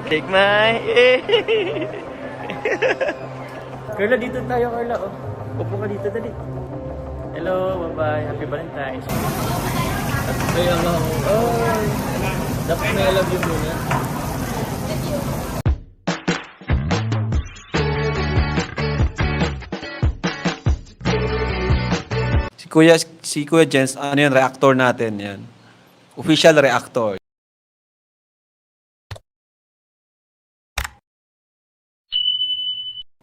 Take my... Carla, dito tayo, Carla. Oh. Upo ka dito, dali. Hello, bye-bye. Happy Valentine's. Ay, ang oh. Dapat may love you muna. Si Kuya Jens, ano yan, reactor natin yan. Official reactor.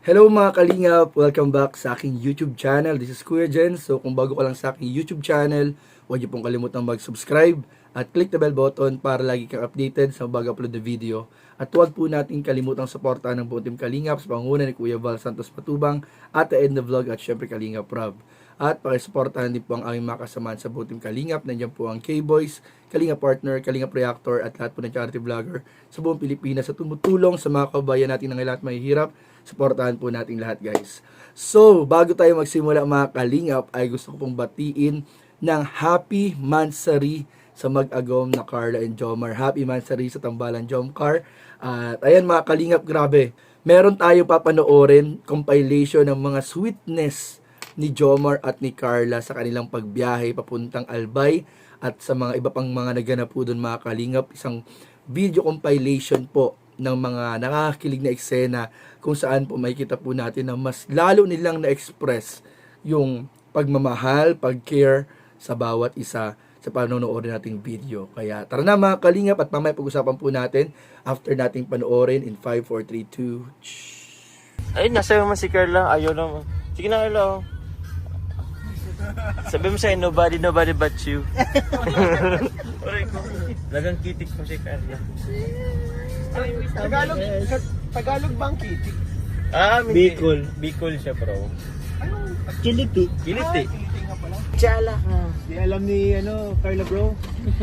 Hello mga kalingap! Welcome back sa aking YouTube channel. This is Kuya Jens. So kung bago ka lang sa aking YouTube channel, huwag niyo pong kalimutang mag-subscribe at click the bell button para lagi kang updated sa bago upload na video. At huwag po natin kalimutang suportahan ng buong team Kalingap sa pangunguna ni Kuya Val Santos Patubang at The End of Vlog at syempre Kalingap Rob. At pakisuportahan din po ang aming mga kasamahan sa buong team Kalingap. Nandiyan po ang K-Boys, Kalingap Partner, Kalingap Reactor at lahat po ng charity vlogger sa buong Pilipinas sa tumutulong sa mga kabayan natin ng lahat mahihirap. Suportahan po natin lahat guys. So, bago tayo magsimula mga Kalingap, ay gusto ko pong batiin ng Happy Mansari sa mag-agom na Carla and Jomar. Happy Mansari sa Tambalan Jomcar. At ayan mga Kalingap, grabe. Meron tayo papanoorin compilation ng mga sweetness ni Jomar at ni Carla sa kanilang pagbiyahe papuntang Albay at sa mga iba pang mga naganap po doon mga Kalingap. Isang video compilation po ng mga nakakakilig na eksena kung saan po makikita po natin na mas lalo nilang na-express yung pagmamahal, pag-care sa bawat isa sa panonoodin nating video. Kaya tara na mga Kalingap at mamaya pag-usapan po natin after nating panoorin in 5, 4, 3, 2... Ay, nasa naman si Carla. Ayaw naman. Sige na, Carla. Sabi mo sa'yo, nobody but you. Aray ko. Lagang kitik mo si Carla. Tagalog bang kitik? Ah, Bicol siya, bro. Kiliti. Kiliti. Chala ka. Di alam ni Carla bro.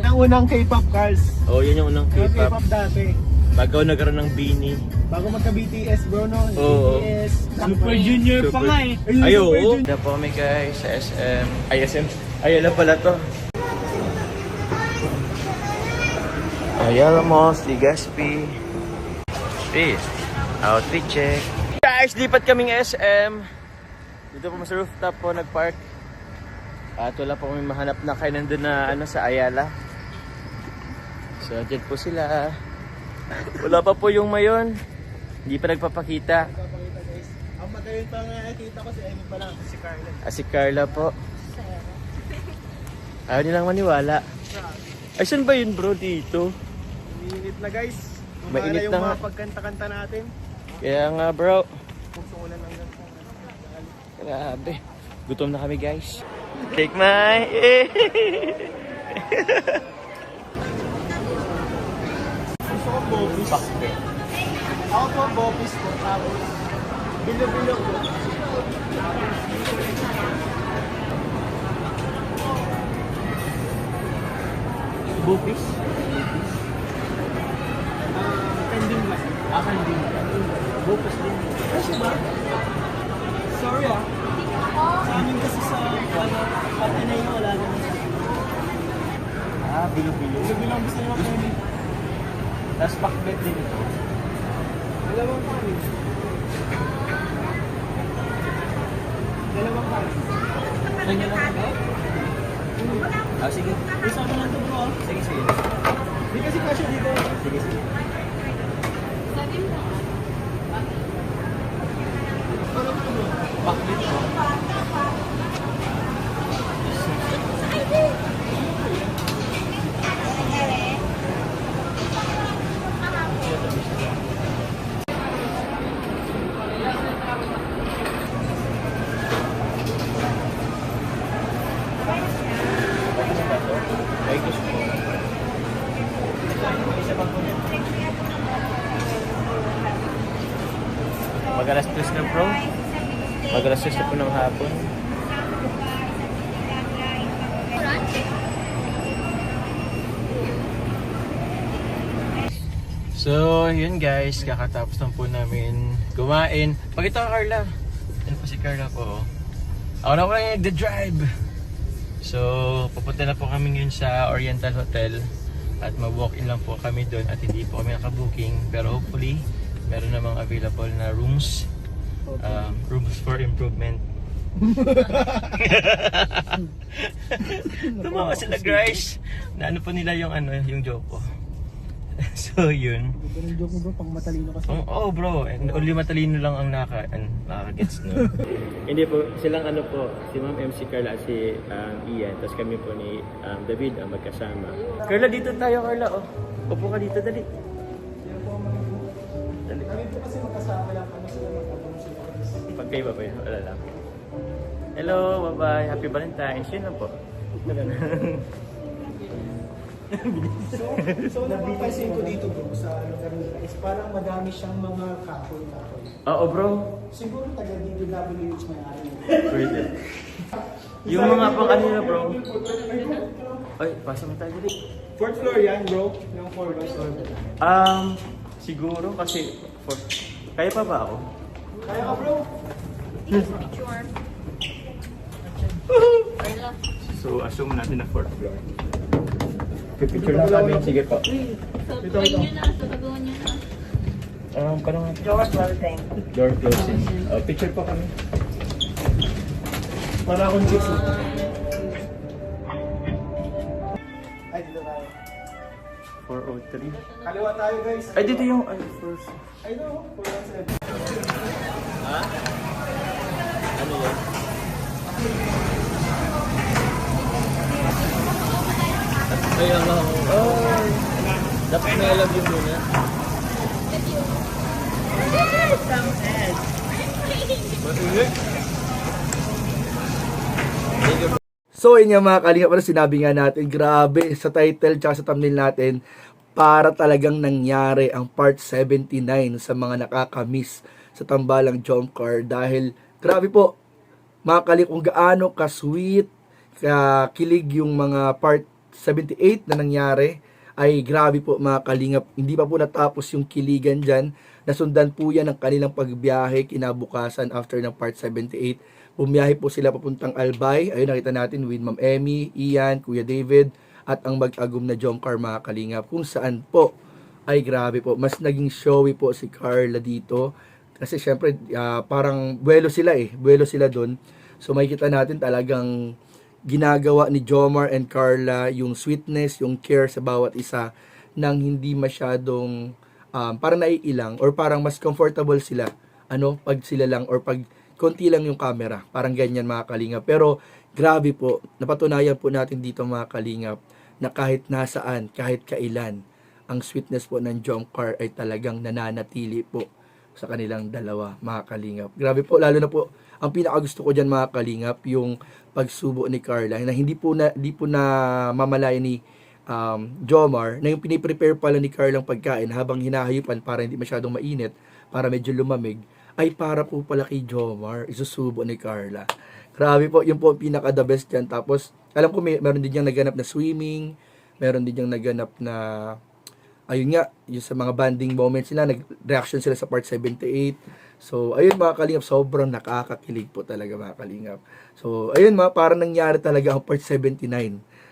Ang unang K-pop Carls. Oh, yun yung unang Yung K-pop. K-pop dati. Bago nagkaroon ng Beanie. Bago magka-BTS bro no. Oo. BTS. Super Junior pa nga eh. Ay, oo. Dito po kami guys sa SM. Ay, SM. Ayala pala to. Ayala mo, si Gaspi. Peace. Outfit check. Guys, lipat kaming SM. Dito po sa rooftop po nagpark. At wala po kami mahanap na kayo nandun na sa Ayala. So, dyan po sila. Wala pa po yung mayon. Hindi pa nagpapakita. Ang magaling pa nga nakita ko si Amy pa lang. Si Carla. Si Carla po. Ayaw nilang maniwala. Ay, saan ba yun bro dito? Mainit na guys. Mainit yung na nga. mga pagkanta-kanta natin. Kaya nga bro. Pagsungulan ng ganito. Grabe. Gutom na kami guys. Take my... Gusto ko bopis. Ako po bopis ko. Tapos bilo-bilo ko. Bupis? Pending lang. Pending. Bupis din. Kasi ba? Sorry sa amin kasi sa Ateneo wala naman. Bilo-bilo. Bilo-bilo ang gusto nyo kayo. Tapos pakbet din ito. Dalawang kanin. Dalawang kanin. Kanya lang ito? Sige. Isa ka lang ito bro. Sige. Di kasi kasya dito. Sige. Pakbet ito. Mag-alas 3 na bro. Mag-alas 3 na po ng hapon. So, yun guys. Kakatapos lang po namin kumain. Pakita ka Carla. Yan po si Carla po. Ako na po lang yung the drive. So, pupunta na po kami ngayon sa Oriental Hotel. at ma-walk-in lang po kami doon at hindi po kami nakabooking. Pero hopefully, meron namang available na rooms. Rooms for improvement. Tumawa sila guys. Na ano po nila yung yung joke ko. So yun. Yung joke mo bro, pang matalino kasi. Oh bro, and only matalino lang ang nakaka-gets no. Hindi po, silang po, si Ma'am MC Carla at si Ian, tapos kami po ni David ang magkasama. Carla, dito tayo Carla, oh. Upo ka dito, dali. Dali. Kami po kasi magkasama lang kami sila magkabong sila. Pagkaiba pa yun, wala lang. Hello, bye-bye, happy Valentine's, yun lang po. So napapansin ko dito bro sa lugar nila is parang madami siyang mga kahoy-kahoy. Oo bro. Siguro taga DWH may-ari. Pwede. Yung mga pang kanina bro. Ay, pasa mo tayo dali. Fourth floor yan bro, yung 4 by floor. Siguro kasi kaya pa ba ako? Kaya ka bro? So assume natin na 4th floor. Picture lang kami. Sige po. So, tuloy nyo na. So, gagawin nyo na. Parang Door closing. door closing. Picture po kami. Para akong jigsaw. Ay, dito tayo. 403. Kaliwa tayo guys. Ay, dito yung first. Ay no, 417. Ano yan? Ay, dapat may alam yun muna. So yun nga mga kalingap, ano sinabi nga natin, grabe sa title tsaka sa thumbnail natin, para talagang nangyari ang part 79 sa mga nakakamiss sa tambalang jump car. Dahil grabe po mga kalingap kung gaano ka-sweet, kakilig yung mga part 78 na nangyari. Ay grabe po mga kalingap, hindi pa po natapos yung kiligan dyan. Nasundan po yan ng kanilang pagbiyahe kinabukasan after ng part 78. Bumiyahe po sila papuntang Albay. Ayun, nakita natin with Ma'am Emmy, Ian, Kuya David, at ang mag-agum na jump car mga kalingap. Kung saan po, ay grabe po, mas naging showy po si Carla dito. Kasi syempre, parang buwelo sila doon. So makikita natin talagang ginagawa ni Jomar and Carla yung sweetness, yung care sa bawat isa nang hindi masyadong parang naiilang or parang mas comfortable sila pag sila lang or pag konti lang yung camera, parang ganyan mga kalingap. Pero grabe po, napatunayan po natin dito mga kalingap na kahit nasaan, kahit kailan, ang sweetness po ng jump car ay talagang nananatili po sa kanilang dalawa mga kalingap. Grabe po, lalo na po ang pinakagusto ko dyan mga kalingap, yung pagsubo ni Carla na hindi po na mamalaya ni Jomar na yung piniprepare pala ni Carla ang pagkain habang hinahayupan para hindi masyadong mainit, para medyo lumamig, ay para po pala kay Jomar, isusubo ni Carla. Grabe po, yun po pinaka the best dyan. Tapos, alam ko meron din diyang naganap na swimming, meron din diyang naganap na, ayun nga, yung sa mga bonding moments nila, nag-reaction sila sa part 78. So, ayun mga kalingap, sobrang nakakakilig po talaga mga kalingap. So, ayun parang nangyari talaga ang part 79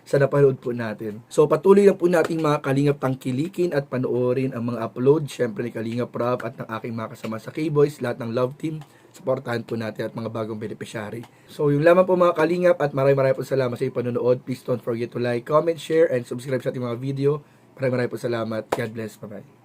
sa napanood po natin. So, patuloy lang po natin mga kalingap tangkilikin at panoorin ang mga upload, syempre ni Kalingap Rob at ng aking mga kasama sa K-Boys, lahat ng love team, supportahan po natin at mga bagong beneficiary. So, yung lamang po mga kalingap at maraming po salamat sa iyong panonood. Please don't forget to like, comment, share, and subscribe sa ating mga video. Maraming po salamat. God bless. Bye-bye.